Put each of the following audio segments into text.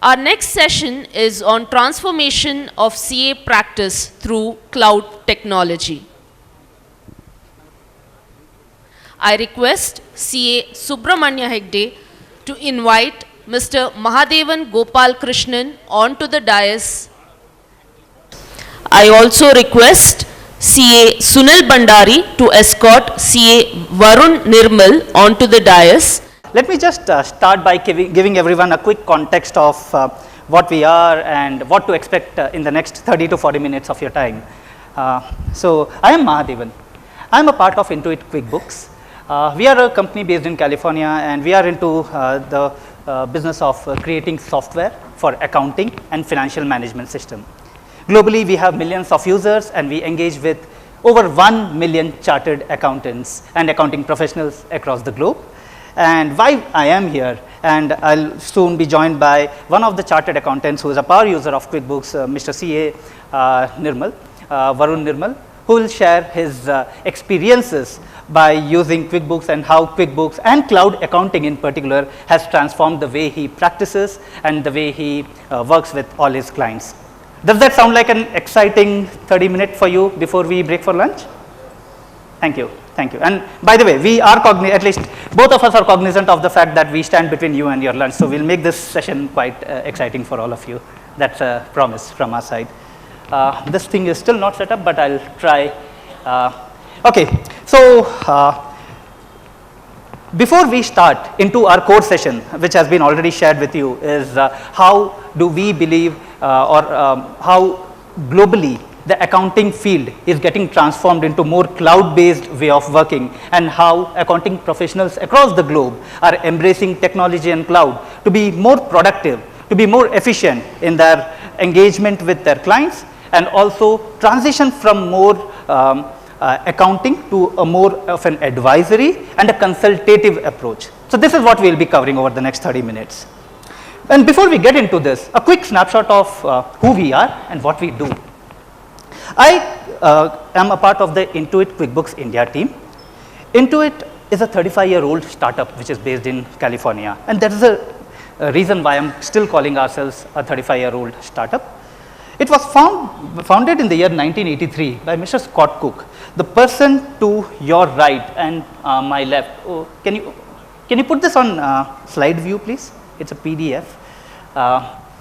Our next session is on transformation of CA practice through cloud technology. I request CA Subramanya Hegde to invite Mr. Mahadevan Gopal Krishnan onto the dais. I also request CA Sunil Bandari to escort CA Varun Nirmal onto the dais. Let me just start by giving everyone a quick context of what we are and what to expect in the next 30 to 40 minutes of your time. So I am Mahadevan. I am a part of Intuit QuickBooks. We are a company based in California, and we are into the business of creating software for accounting and financial management system. Globally, we have millions of users, and we engage with over 1 million chartered accountants and accounting professionals across the globe. And why I am here, and I'll soon be joined by one of the chartered accountants who is a power user of QuickBooks, Mr. C.A. Nirmal, Varun Nirmal, who will share his experiences by using QuickBooks and how QuickBooks and cloud accounting in particular has transformed the way he practices and the way he works with all his clients. Does that sound like an exciting 30 minutes for you before we break for lunch? Thank you. Thank you. And by the way, we are at least both of us are cognizant of the fact that we stand between you and your lunch. So we'll make this session quite exciting for all of you. That's a promise from our side. This thing is still not set up, but I'll try. Okay. So before we start into our core session, which has been already shared with you, is how do we believe how globally the accounting field is getting transformed into more cloud-based way of working, and how accounting professionals across the globe are embracing technology and cloud to be more productive, to be more efficient in their engagement with their clients, and also transition from more accounting to a more of an advisory and a consultative approach. So this is what we'll be covering over the next 30 minutes. And before we get into this, a quick snapshot of who we are and what we do. I am a part of the Intuit QuickBooks India team. Intuit is a 35-year-old startup which is based in California, and that is a reason why I'm still calling ourselves a 35-year-old startup. It was founded in the year 1983 by Mr. Scott Cook, the person to your right and my left. Oh, can you put this on slide view, please? It's a PDF.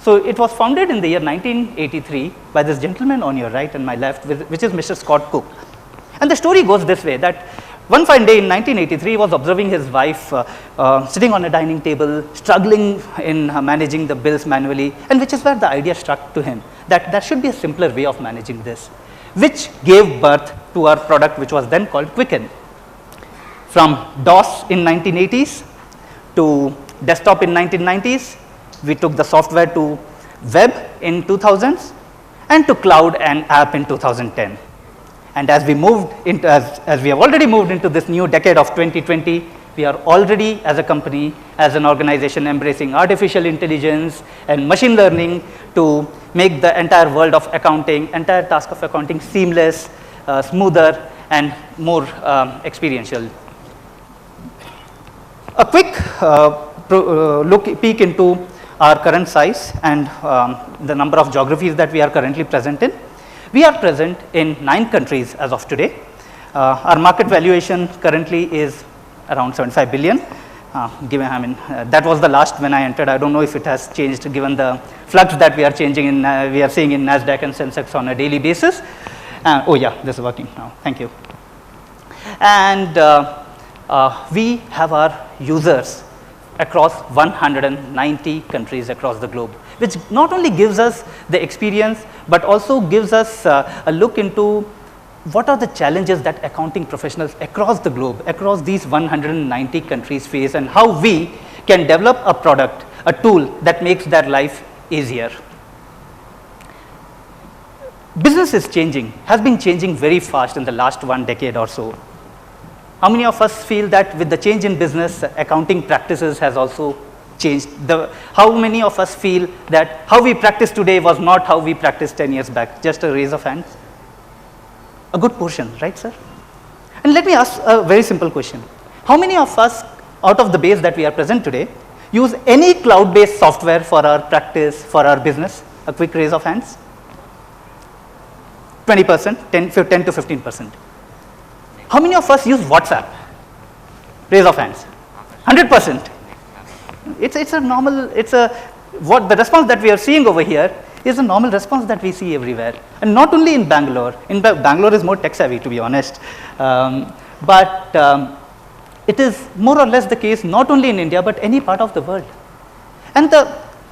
So it was founded in the year 1983 by this gentleman on your right and my left, which is Mr. Scott Cook. And the story goes this way, that one fine day in 1983, he was observing his wife sitting on a dining table, struggling in managing the bills manually, and which is where the idea struck to him, that there should be a simpler way of managing this, which gave birth to our product, which was then called Quicken. From DOS in 1980s to desktop in 1990s, we took the software to web in 2000s and to cloud and app in 2010. And as we moved into, as we have already moved into this new decade of 2020, we are already as a company, as an organization, embracing artificial intelligence and machine learning to make the entire world of accounting, entire task of accounting seamless, smoother, and more experiential. A quick peek into our current size and the number of geographies that we are currently present in. We are present in 9 countries as of today. Our market valuation currently is around 75 billion. That was the last when I entered. I don't know if it has changed given the flux that we are changing in, we are seeing in NASDAQ and Sensex on a daily basis. Oh yeah, this is working now. Thank you. And we have our users across 190 countries across the globe, which not only gives us the experience, but also gives us a look into what are the challenges that accounting professionals across the globe, across these 190 countries face, and how we can develop a product, a tool that makes their life easier. Business is changing, has been changing very fast in the last 1 decade or so. How many of us feel that with the change in business, accounting practices has also changed? How many of us feel that how we practice today was not how we practiced 10 years back? Just a raise of hands. A good portion, right, sir? And let me ask a very simple question. How many of us, out of the base that we are present today, use any cloud-based software for our practice, for our business? A quick raise of hands. 20%, 10 to 15%. How many of us use WhatsApp? Raise of hands. 100%. It's a normal, what the response that we are seeing over here is a normal response that we see everywhere. And not only in Bangalore. Bangalore is more tech savvy, to be honest. It is more or less the case not only in India, but any part of the world. And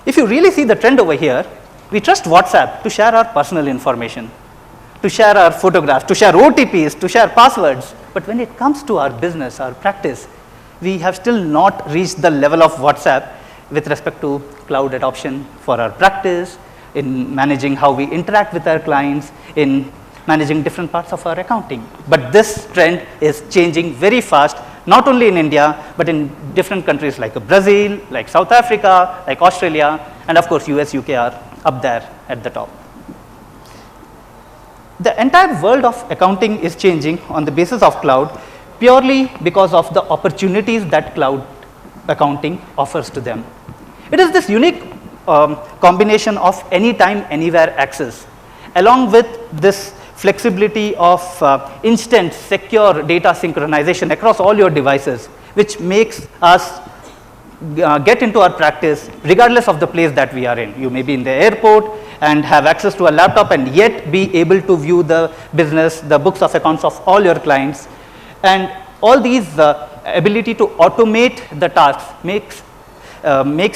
if you really see the trend over here, we trust WhatsApp to share our personal information, to share our photographs, to share OTPs, to share passwords. But when it comes to our business, our practice, we have still not reached the level of WhatsApp with respect to cloud adoption for our practice, in managing how we interact with our clients, in managing different parts of our accounting. But this trend is changing very fast, not only in India, but in different countries like Brazil, like South Africa, like Australia, and of course US, UK are up there at the top. The entire world of accounting is changing on the basis of cloud purely because of the opportunities that cloud accounting offers to them. It is this unique combination of anytime, anywhere access, along with this flexibility of instant, secure data synchronization across all your devices, which makes us get into our practice regardless of the place that we are in. You may be in the airport and have access to a laptop and yet be able to view the business, the books of accounts of all your clients. And all these ability to automate the tasks makes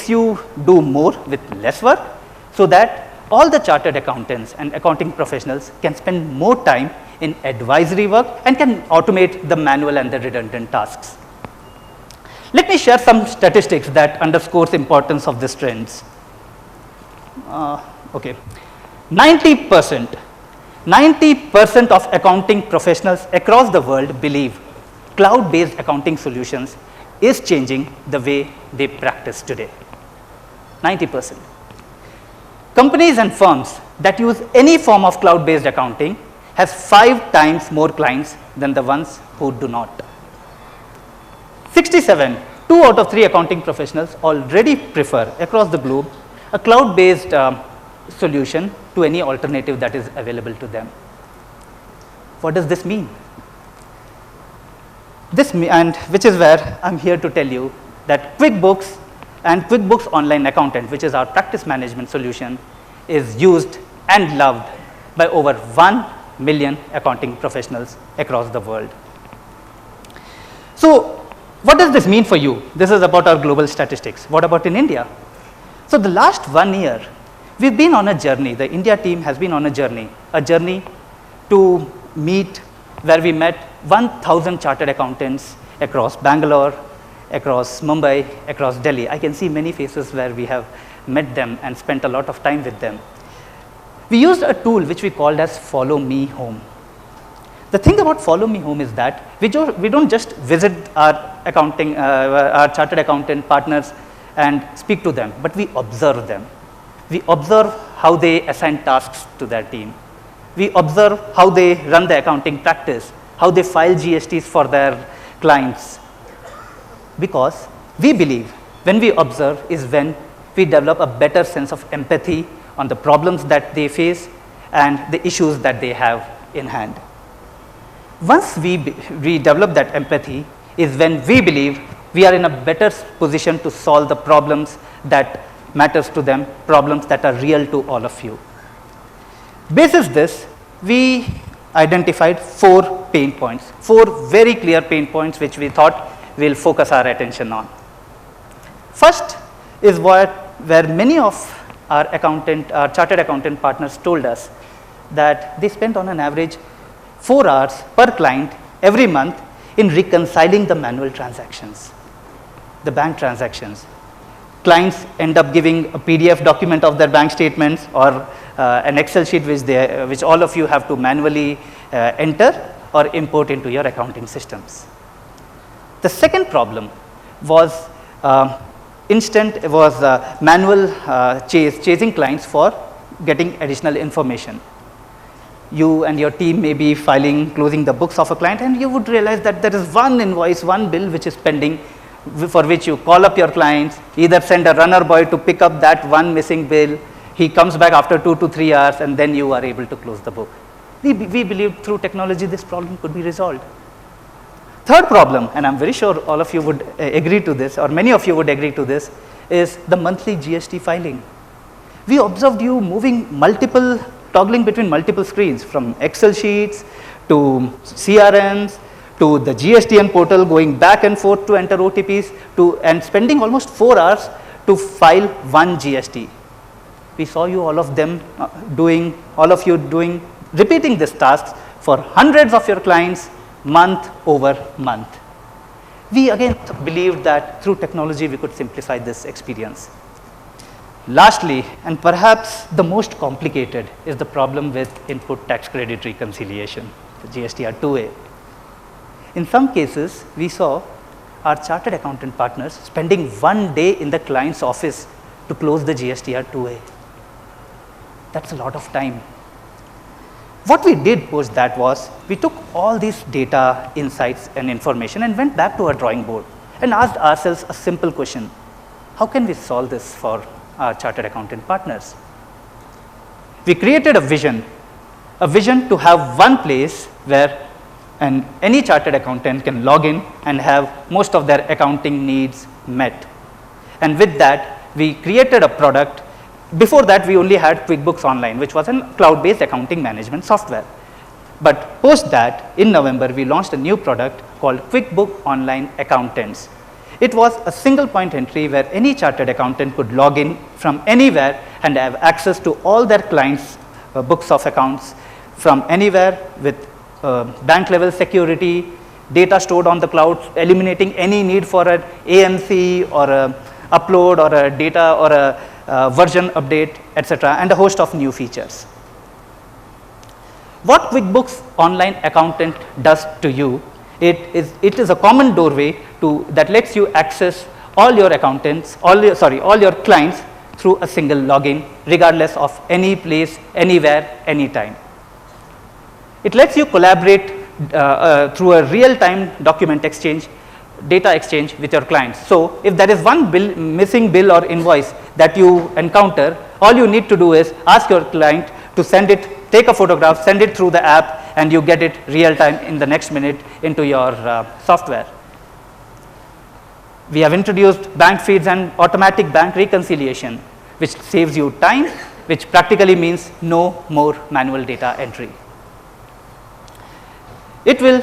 you do more with less work, so that all the chartered accountants and accounting professionals can spend more time in advisory work and can automate the manual and the redundant tasks. Let me share some statistics that underscores importance of these trends. 90% of accounting professionals across the world believe cloud-based accounting solutions is changing the way they practice today. 90%. Companies and firms that use any form of cloud-based accounting has 5 times more clients than the ones who do not. 67, 2 out of 3 accounting professionals already prefer across the globe a cloud-based solution to any alternative that is available to them. What does this mean? And which is where I'm here to tell you that QuickBooks and QuickBooks Online Accountant, which is our practice management solution, is used and loved by over 1 million accounting professionals across the world. So, what does this mean for you? This is about our global statistics. What about in India? So, the last 1 year, we've been on a journey. The India team has been on a journey to meet where we met 1,000 chartered accountants across Bangalore, across Mumbai, across Delhi. I can see many faces where we have met them and spent a lot of time with them. We used a tool which we called as Follow Me Home. The thing about Follow Me Home is that we don't just visit our chartered accountant partners and speak to them, but we observe them. We observe how they assign tasks to their team. We observe how they run the accounting practice, how they file GSTs for their clients. Because we believe when we observe is when we develop a better sense of empathy on the problems that they face and the issues that they have in hand. Once we develop that empathy is when we believe we are in a better position to solve the problems that matters to them, problems that are real to all of you. Basis this, we identified 4 pain points, 4 very clear pain points which we thought we'll focus our attention on. First is where many of our chartered accountant partners told us that they spent on an average 4 hours per client every month in reconciling the manual transactions, the bank transactions. Clients end up giving a PDF document of their bank statements or an Excel sheet which all of you have to manually enter or import into your accounting systems. The second problem was manual chasing clients for getting additional information. You and your team may be closing the books of a client, and you would realize that there is one invoice, one bill which is pending for which you call up your clients, either send a runner boy to pick up that one missing bill, he comes back after 2 to 3 hours, and then you are able to close the book. We believe through technology this problem could be resolved. Third problem, and I'm very sure all of you would agree to this, or many of you would agree to this, is the monthly GST filing. We observed you toggling between multiple screens, from Excel sheets to CRMs to the GSTN portal, going back and forth to enter OTPs, and spending almost 4 hours to file one GST. We saw you, all of you repeating this task for hundreds of your clients, month over month. We again believed that through technology we could simplify this experience. Lastly, and perhaps the most complicated, is the problem with input tax credit reconciliation, the GSTR 2A. In some cases, we saw our chartered accountant partners spending 1 day in the client's office to close the GSTR 2A. That's a lot of time. What we did post that was, we took all these data, insights and information and went back to our drawing board and asked ourselves a simple question: how can we solve this for our chartered accountant partners? We created a vision to have one place where any chartered accountant can log in and have most of their accounting needs met. And with that, we created a product. Before that, we only had QuickBooks Online, which was a cloud-based accounting management software. But post that, in November, we launched a new product called QuickBook Online Accountants. It was a single point entry where any chartered accountant could log in from anywhere and have access to all their clients' books of accounts from anywhere, with bank level security, data stored on the cloud, eliminating any need for an AMC or a upload or a data or a version update, etc., and a host of new features. What QuickBooks Online Accountant does to you, it is a common doorway that lets you access all your clients through a single login, regardless of any place, anywhere, anytime. It lets you collaborate through a real-time document exchange, data exchange with your clients. So if there is one missing bill or invoice that you encounter, all you need to do is ask your client to take a photograph, send it through the app, and you get it real time in the next minute into your software. We have introduced bank feeds and automatic bank reconciliation, which saves you time, which practically means no more manual data entry. It will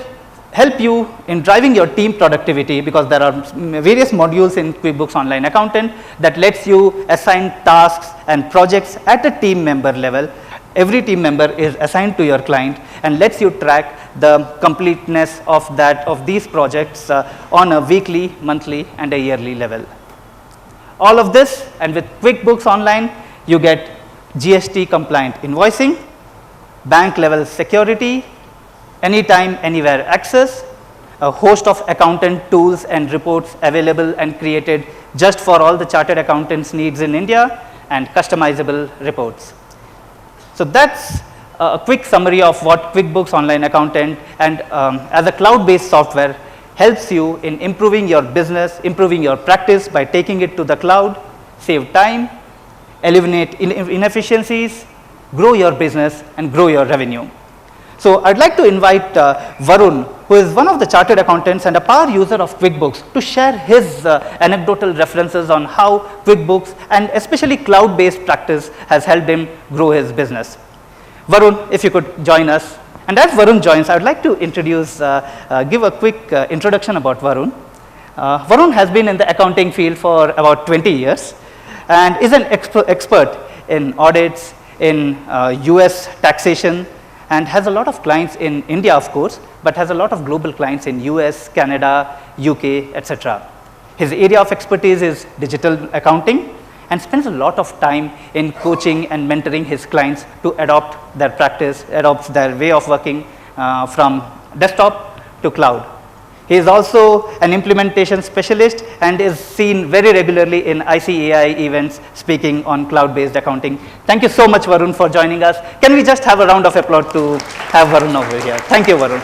help you in driving your team productivity, because there are various modules in QuickBooks Online Accountant that lets you assign tasks and projects at a team member level. Every team member is assigned to your client and lets you track the completeness of these projects on a weekly, monthly and a yearly level. All of this, and with QuickBooks Online, you get GST compliant invoicing, bank level security, anytime, anywhere access, a host of accountant tools and reports available and created just for all the chartered accountants' needs in India, and customizable reports. So that's a quick summary of what QuickBooks Online Accountant and as a cloud-based software helps you in improving your business, improving your practice by taking it to the cloud, save time, eliminate inefficiencies, grow your business and grow your revenue. So I'd like to invite Varun, who is one of the chartered accountants and a power user of QuickBooks, to share his anecdotal references on how QuickBooks and especially cloud-based practice has helped him grow his business. Varun, if you could join us. And as Varun joins, I would like to give a quick introduction about Varun. Varun has been in the accounting field for about 20 years and is an expert in audits, in US taxation, and has a lot of clients in India, of course, but has a lot of global clients in US, Canada, UK, etc. His area of expertise is digital accounting, and spends a lot of time in coaching and mentoring his clients to adopt their practice, adopt their way of working from desktop to cloud. He is also an implementation specialist and is seen very regularly in ICAI events speaking on cloud-based accounting. Thank you so much, Varun, for joining us. Can we just have a round of applause to have Varun over here? Thank you, Varun.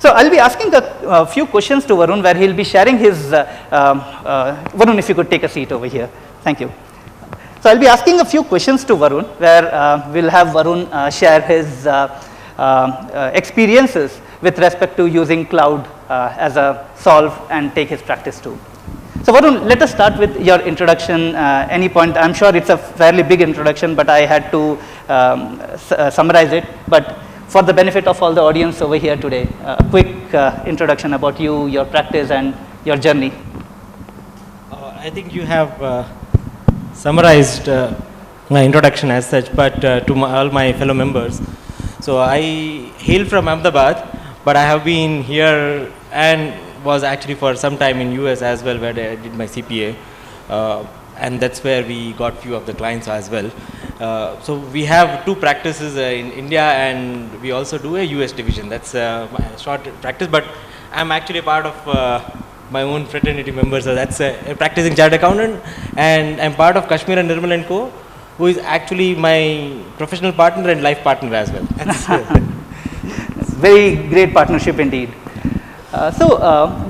So I'll be asking a few questions to Varun, where he'll be sharing his, Varun, if you could take a seat over here. Thank you. So I'll be asking a few questions to Varun, where we'll have Varun share his experiences with respect to using cloud as a solve and take his practice too. So Varun, let us start with your introduction. Any point, I'm sure it's a fairly big introduction, but I had to summarize it. But for the benefit of all the audience over here today, a quick introduction about you, your practice and your journey. I think you have summarized my introduction as such, but to all my fellow members. So I hail from Ahmedabad, but I have been here and was actually for some time in US as well, where I did my CPA, and that's where we got few of the clients as well. So we have two practices in India, and we also do a US division. That's my short practice, but I'm actually part of my own fraternity member, so that's a practicing chartered accountant, and I'm part of Kashmir and Nirmal & Co., who is actually my professional partner and life partner as well. Very great partnership indeed. So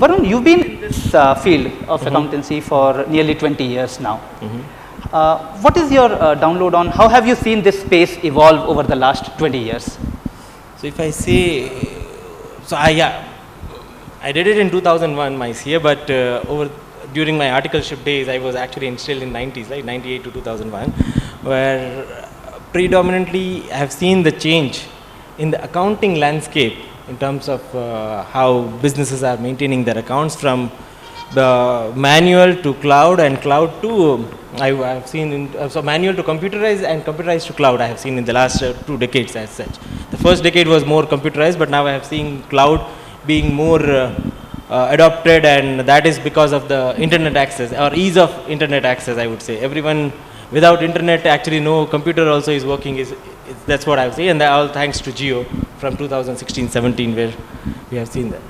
Varun, you've been in this field of accountancy for nearly 20 years now. What is your download on how have you seen this space evolve over the last 20 years? So if I say, so I did it in 2001, my CA, but during my articleship days, I was actually still in 90s, like 98 to 2001, where predominantly I have seen the change in the accounting landscape in terms of how businesses are maintaining their accounts from the manual to cloud and cloud to, I have seen, so manual to computerized and computerized to cloud I have seen in the last 2 decades as such. The first decade was more computerized, but now I have seen cloud being more adopted, and that is because of the internet access or ease of internet access, I would say. Everyone without internet, actually no computer also is working, that's what I would say, and that all thanks to Jio from 2016-17 where we have seen that.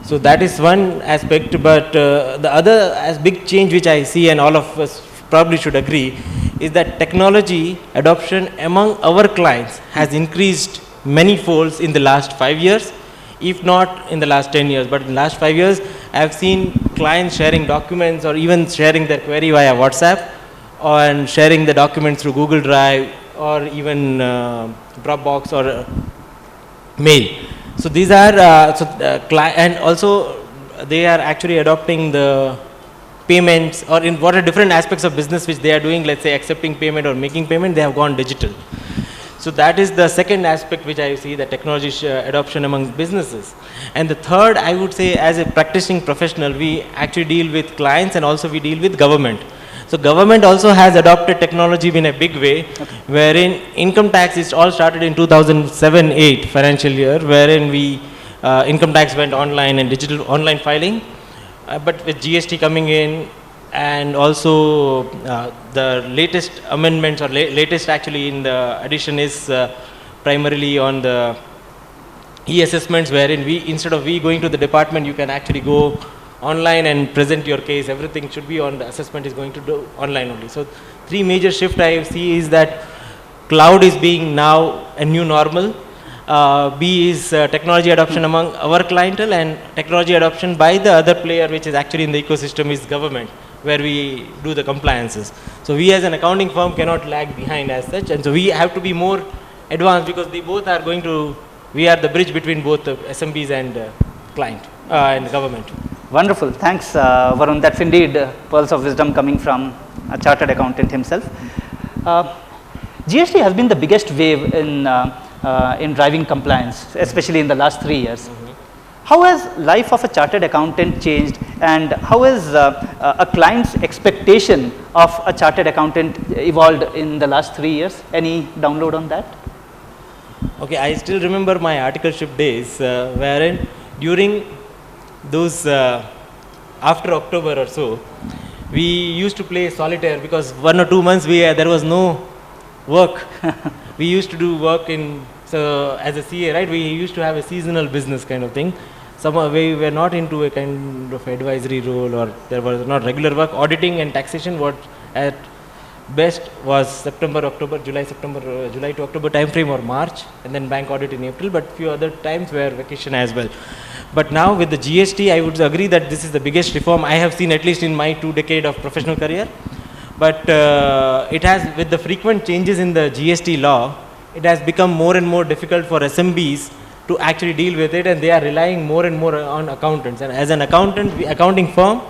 So that is one aspect, but the other as big change which I see, and all of us probably should agree, is that technology adoption among our clients has increased many folds in the last 5 years, if not in the last 10 years, but in the last 5 years, I have seen clients sharing documents or even sharing their query via WhatsApp, and sharing the documents through Google Drive or even Dropbox or mail. So these are, and also they are actually adopting the payments, or in what are different aspects of business which they are doing, let's say accepting payment or making payment, they have gone digital. So that is the second aspect which I see, the technology adoption among businesses. And the third, I would say, as a practicing professional, we actually deal with clients and also we deal with government. So government also has adopted technology in a big way, wherein income tax is all started in 2007-8 financial year, wherein we income tax went online and digital online filing. But with GST coming in, and also the latest amendments or latest actually in the addition is primarily on the e-assessments, wherein we, instead of we going to the department, you can actually go online and present your case. Everything should be on, the assessment is going to do online only. So 3 major shift I see is that cloud is being now a new normal. B is technology adoption among our clientele, and technology adoption by the other player which is actually in the ecosystem is government, where we do the compliances. So we as an accounting firm cannot lag behind as such, and so we have to be more advanced, because they both are going to, we are the bridge between both the SMBs and client and government. Wonderful, thanks Varun. That's indeed pearls of wisdom coming from a chartered accountant himself. GST has been the biggest wave in driving compliance, especially in the last 3 years. How has life of a chartered accountant changed, and how has a client's expectation of a chartered accountant evolved in the last 3 years? Any download on that? Okay, I still remember my articleship days, wherein during those after October or so, we used to play solitaire, because 1 or 2 months there was no work. We used to do work in, so as a CA, right, we used to have a seasonal business kind of thing. We were not into a kind of advisory role, or there was not regular work. Auditing and taxation, what at best was September, October, July to October time frame, or March, and then bank audit in April, but few other times were vacation as well. But now with the GST, I would agree that this is the biggest reform I have seen, at least in my 2 decades of professional career. But it has, with the frequent changes in the GST law, it has become more and more difficult for SMBs to actually deal with it, and they are relying more and more on accountants. And as an accounting firm,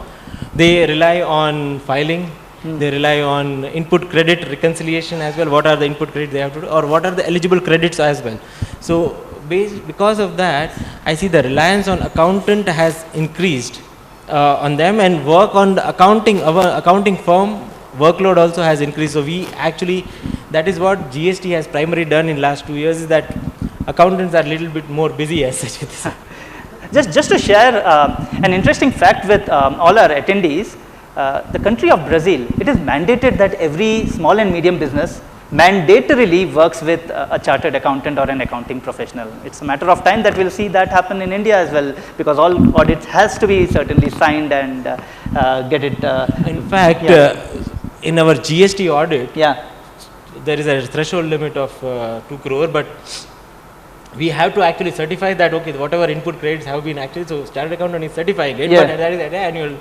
they rely on filing, they rely on input credit reconciliation as well. What are the input credits they have to do, or what are the eligible credits as well. So because of that, I see the reliance on accountant has increased on them, and work on the our accounting firm workload also has increased. So we actually, that is what GST has primarily done in last 2 years, is that accountants are a little bit more busy as such. Just to share an interesting fact with all our attendees, the country of Brazil, it is mandated that every small and medium business mandatorily works with a chartered accountant or an accounting professional. It's a matter of time that we'll see that happen in India as well, because all audits has to be certainly signed and get it. In fact, in our GST audit, Yeah. there is a threshold limit of 2 crore, but we have to actually certify that, okay, whatever input credits have been actually, so chartered accountant is certifying it, Yeah. but that is at an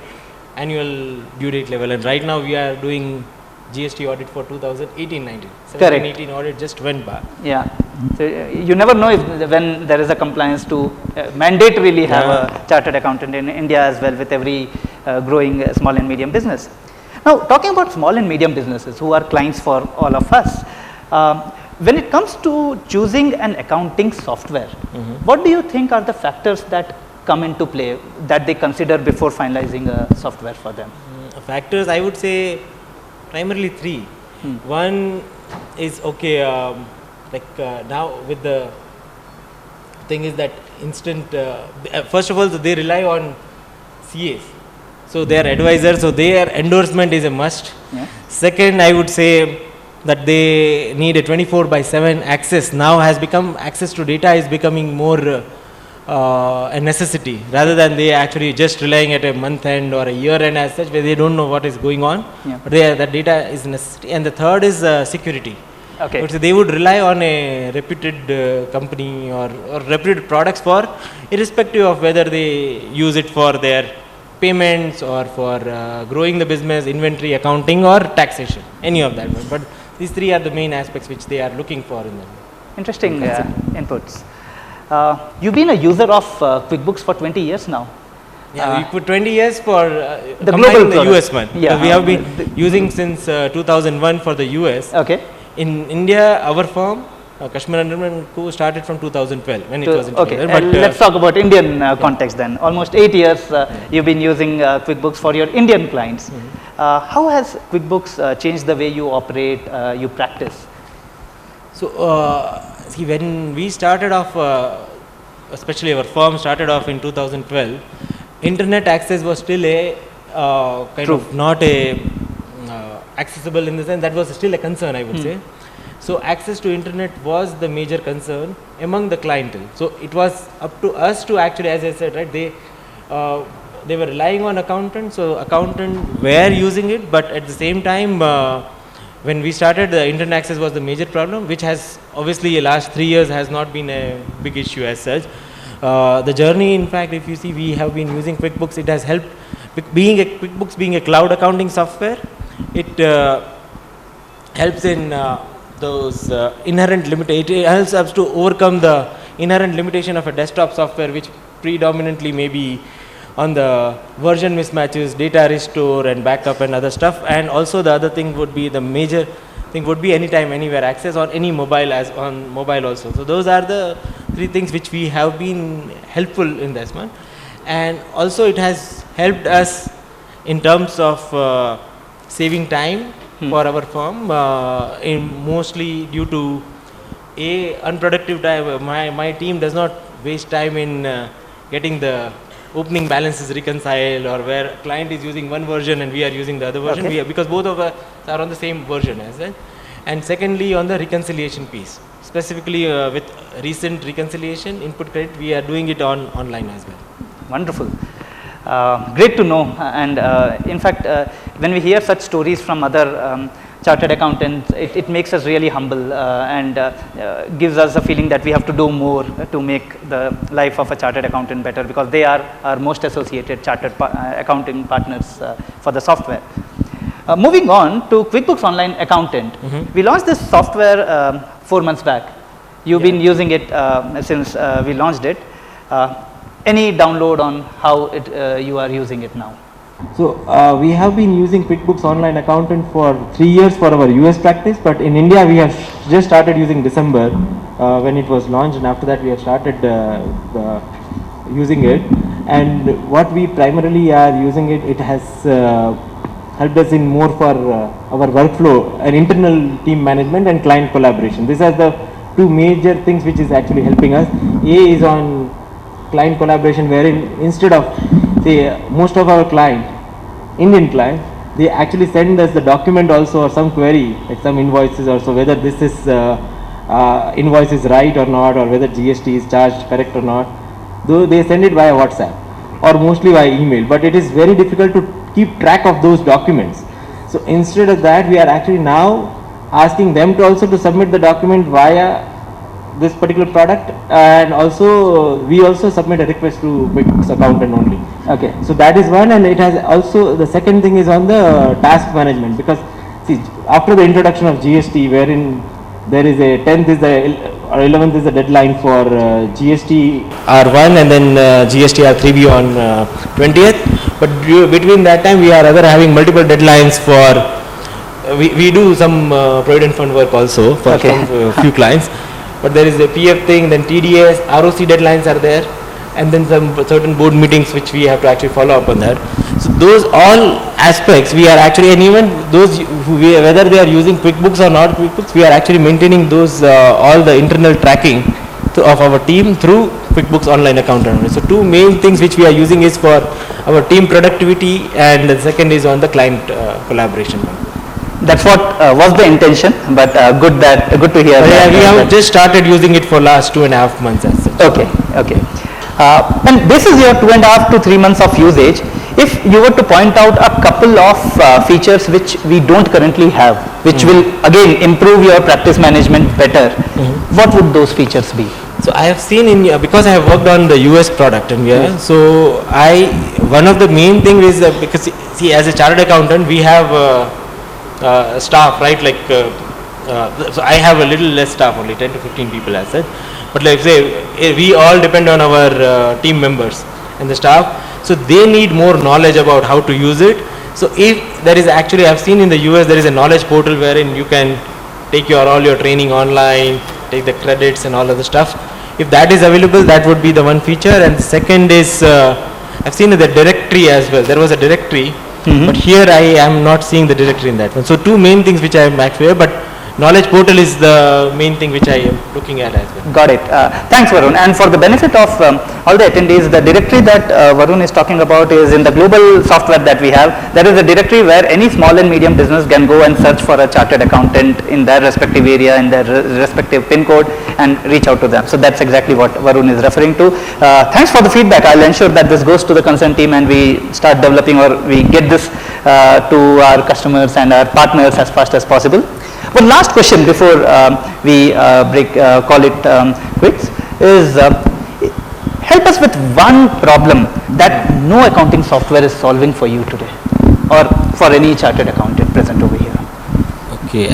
annual due date level. And right now we are doing GST audit for 2018-19. Correct. 17-18 audit just went by. Yeah. So you never know if when there is a compliance to mandatorily have a chartered accountant in India as well, with every growing small and medium business. Now, talking about small and medium businesses who are clients for all of us, when it comes to choosing an accounting software, what do you think are the factors that come into play that they consider before finalizing a software for them? Factors, I would say primarily 3. One is, okay, now with the thing is that first of all, they rely on CAs. So they are advisors, so their endorsement is a must. Yeah. Second, I would say that they need a 24/7 access. Now access to data is becoming more a necessity, rather than they actually just relying at a month end or a year end as such, where they don't know what is going on. Yeah. But that data is necessity. And the third is security. Okay. So they would rely on a reputed company or reputed products for, irrespective of whether they use it for their payments or for growing the business, inventory, accounting, or taxation, any of that. But these 3 are the main aspects which they are looking for in them. Interesting inputs. You've been a user of QuickBooks for 20 years now. Yeah, we put 20 years for the combining global the US one. Yeah. So we have been using since 2001 for the US. Okay. In India, our firm, Kashmir & Co. started from 2012 when it was Okay. introduced. But Let's talk about Indian context then. Almost 8 years you've been using QuickBooks for your Indian clients. How has QuickBooks changed the way you operate, you practice? So, see, when we started off, especially our firm started off in 2012, internet access was still a kind of not a accessible in the sense that was still a concern, I would say. So access to internet was the major concern among the clientele. So it was up to us to actually, as I said, right, they were relying on accountants. So accountant were using it, but at the same time, when we started, the internet access was the major problem, which has obviously the last 3 years has not been a big issue as such. The journey, in fact, if you see, we have been using QuickBooks. It has helped. QuickBooks being a cloud accounting software, it helps in those inherent limitations. It helps us to overcome the inherent limitation of a desktop software, which predominantly may be on the version mismatches, data restore and backup and other stuff. And also the other thing would be, the major thing would be anytime, anywhere access on any mobile, as on mobile also. So those are the 3 things which we have been helpful in this one. And also it has helped us in terms of saving time for our firm, in mostly due to unproductive time. My team does not waste time in getting the opening balances reconciled, or where client is using one version and we are using the other version. Okay. Because both of us are on the same version as well. And secondly, on the reconciliation piece, specifically with recent reconciliation input credit, we are doing it online as well. Wonderful. Great to know. And in fact, when we hear such stories from other chartered accountants, it makes us really humble and gives us a feeling that we have to do more to make the life of a chartered accountant better, because they are our most associated chartered accounting partners for the software. Moving on to QuickBooks Online Accountant, we launched this software 4 months back. You've been using it since we launched it. Any download on how you are using it now? So we have been using QuickBooks Online Accountant for 3 years for our US practice, but in India we have just started using December when it was launched, and after that we have started using it. And what we primarily are using it, it has helped us in more for our workflow and internal team management and client collaboration. These are the two major things which is actually helping us. A is on client collaboration, wherein instead of, say, most of our Indian clients, they actually send us the document also or some query, like some invoices also, whether this is invoice is right or not, or whether GST is charged correct or not. Though they send it via WhatsApp or mostly via email, but it is very difficult to keep track of those documents. So instead of that, we are actually now asking them to also to submit the document via this particular product, and also we also submit a request to QuickBooks Accountant only. Okay. So that is one, and it has also, the second thing is on the task management, because see, after the introduction of GST, wherein there is a 10th is the or 11th is the deadline for GST R1 and then GST R3B on 20th, but between that time we are rather having multiple deadlines for we do some provident fund work also for some few clients, but there is a PF thing, then TDS, ROC deadlines are there, and then some certain board meetings which we have to actually follow up on that. So those all aspects we are actually, and even those whether they are using QuickBooks or not QuickBooks, we are actually maintaining those all the internal tracking of our team through QuickBooks Online Accountant. So two main things which we are using is for our team productivity, and the second is on the client collaboration. That's what was the intention, but good to hear. Yeah, we have just started using it for last 2.5 months as such. Okay. And this is your 2.5 to 3 months of usage. If you were to point out a couple of features which we don't currently have, which will again improve your practice management better, what would those features be? So I have seen in, because I have worked on the US product in here, so one of the main thing is that, because see, as a chartered accountant we have staff, right, like so I have a little less staff, only 10 to 15 people as such, but like say we all depend on our team members and the staff, so they need more knowledge about how to use it. So if there is actually, I have seen in the US there is a knowledge portal wherein you can take all your training online, take the credits and all of the stuff. If that is available, that would be the one feature. And the second is I've seen the directory as well. There was a directory, but here I am not seeing the directory in that one. So two main things which I am actually, but knowledge portal is the main thing which I am looking at as well. Got it. Thanks, Varun. And for the benefit of all the attendees, the directory that Varun is talking about is in the global software that we have. There is a directory where any small and medium business can go and search for a chartered accountant in their respective area, in their respective PIN code, and reach out to them. So that's exactly what Varun is referring to. Thanks for the feedback. I'll ensure that this goes to the concerned team and we start developing, or we get this to our customers and our partners as fast as possible. One last question before we call it quits is, help us with one problem that no accounting software is solving for you today, or for any chartered accountant present over here. Okay,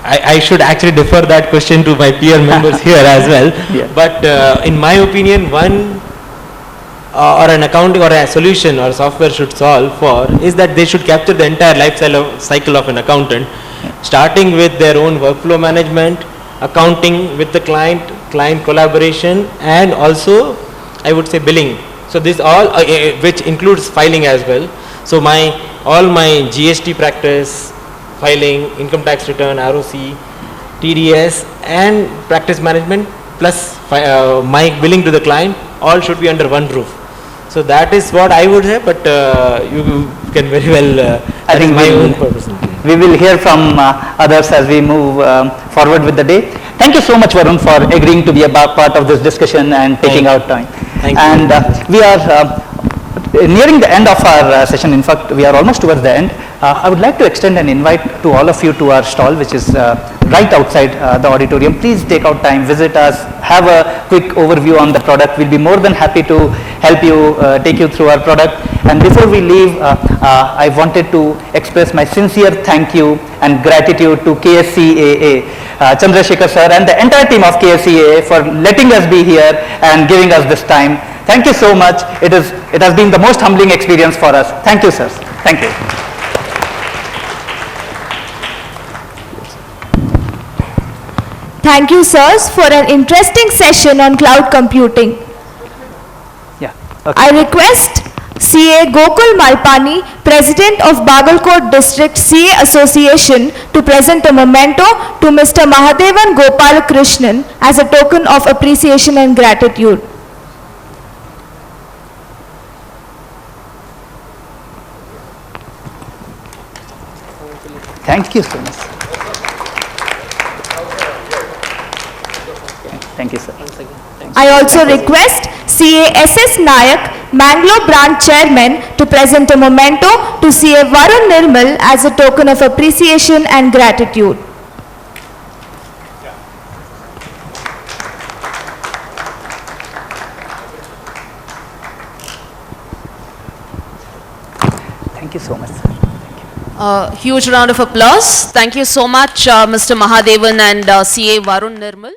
I should actually defer that question to my peer members here as well. Yeah. But in my opinion, one or an accounting or a solution or software should solve for is that they should capture the entire life cycle of an accountant, starting with their own workflow management, accounting with the client collaboration, and also I would say billing. So this all which includes filing as well. So all my GST practice, filing, income tax return, ROC, TDS, and practice management plus my billing to the client, all should be under one roof. So that is what I would say, but you can very well, I think my own purpose. We will hear from others as we move forward with the day. Thank you so much, Varun, for agreeing to be a part of this discussion and taking out time. Thank you. And we are nearing the end of our session. In fact, we are almost towards the end. I would like to extend an invite to all of you to our stall, which is right outside the auditorium. Please take out time, visit us, have a quick overview on the product. We'll be more than happy to help you, take you through our product. And before we leave, I wanted to express my sincere thank you and gratitude to KSCAA, Chandrasekhar sir and the entire team of KSCAA for letting us be here and giving us this time. Thank you so much. It has been the most humbling experience for us. Thank you, sirs. Thank you. Thank you, sirs, for an interesting session on cloud computing. Yeah. Okay. I request CA Gokul Malpani, President of Bagalkot District CA Association, to present a memento to Mr. Mahadevan Gopal Krishnan as a token of appreciation and gratitude. Thank you so much. Thank you, sir. I also request CA SS Nayak, Mangalore Branch Chairman, to present a memento to CA Varun Nirmal as a token of appreciation and gratitude. Thank you so much, sir. Huge round of applause. Thank you so much, Mr. Mahadevan and CA Varun Nirmal.